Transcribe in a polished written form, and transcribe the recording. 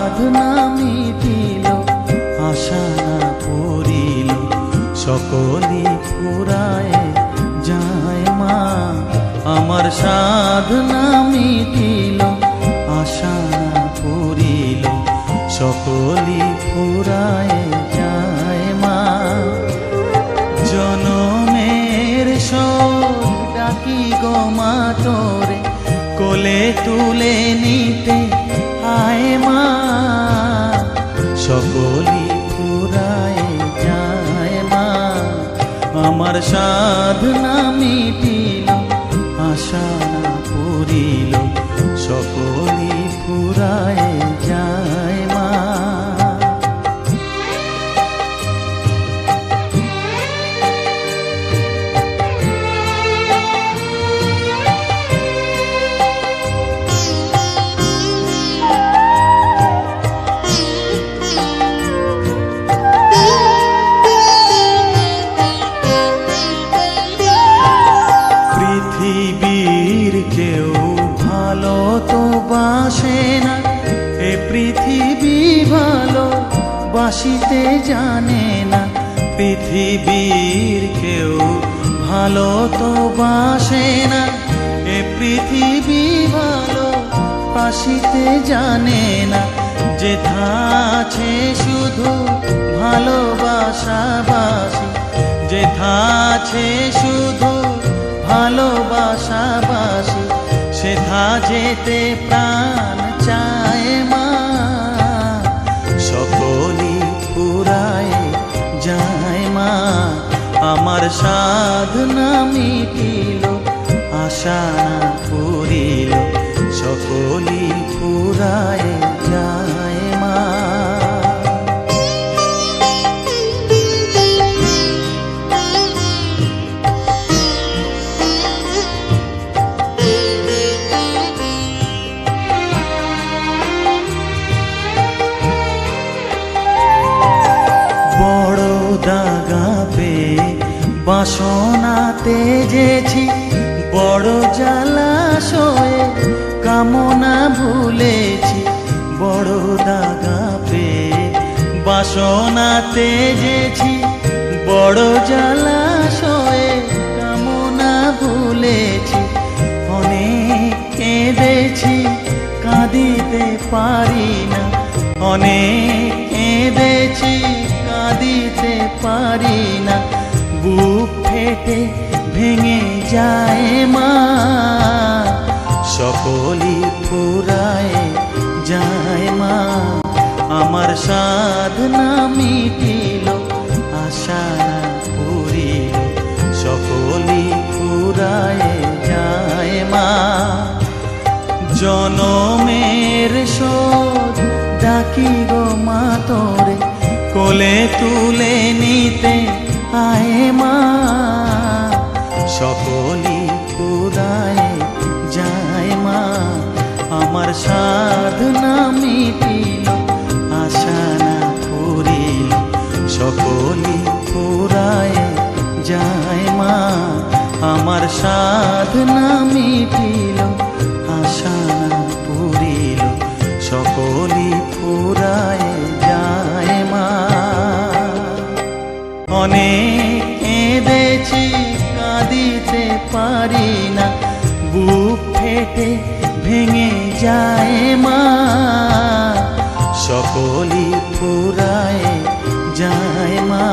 সাধনা মিটিল, আশা না পূরিল, সকলই ফুরায় যায় মা। আমার সাধনা মিটিল, আশা না পূরিল, সকলই ফুরায় যায় মা। জনমের শোক ডাকি গো মা তোরে, কোলে তুলে নিতে আয় মা। সকলই ফুরায় যায় মা। আমার সাধনা মিটিল, আশা না পূরিল, সকলই ফুরায় যায় মা। পৃথিবীর কেউ ভালো তো বাসে না, এ পৃথিবী ভালো বাসিতে জানে না। পৃথিবীর কেউ ভালো তো বাসে না, এ পৃথিবী ভালো বাসিতে জানে না। যেথা আছে শুধু ভালোবাসাবাসি, যেথা আছে শুধু ভালোবাসাবাসি, সেথা যেতে প্রাণ চায় মা। সকলই ফুরায় যায় মা। আমার সাধনা মিটিল, আশা না পূরিল, সকলই ফুরায় যায় মা। বড় দাগা পেয়ে বাসনা তেজেছি, বড় জলাশয়ে কামনা ভুলেছি। বড় দাগা পেয়ে বাসনা তেজেছি, বড় জলাশয়ে কামনা ভুলেছি। অনেক কেঁদেছি, কাঁদিতে পারি না, অনেক কেঁদেছি, কাঁদিতে পারি না। বুক ফেটে ভেঙে যায় মা। সকলই ফুরায় যায় মা। আমার সাধনা মিটিল, আশা না পূরিল, সকলই ফুরায় যায় মা। জনমের শোধ ডাকি গো মা তোরে, কোলে তুলে নিতে আয় মা। সকলই ফুরায় যায় মা। আমার সাধনা মিটিল, আশা না পূরিল, সকলই ফুরায় যায় মা। আমার সাধনা মিটিল, আশা না পূরিল, সকলই ফুরায় যায় মা। অনেক কেঁদেছি, কাঁদিতে পারি না, বুক ফেটে ভেঙে যায় মা। সকলই ফুরায় যায় মা।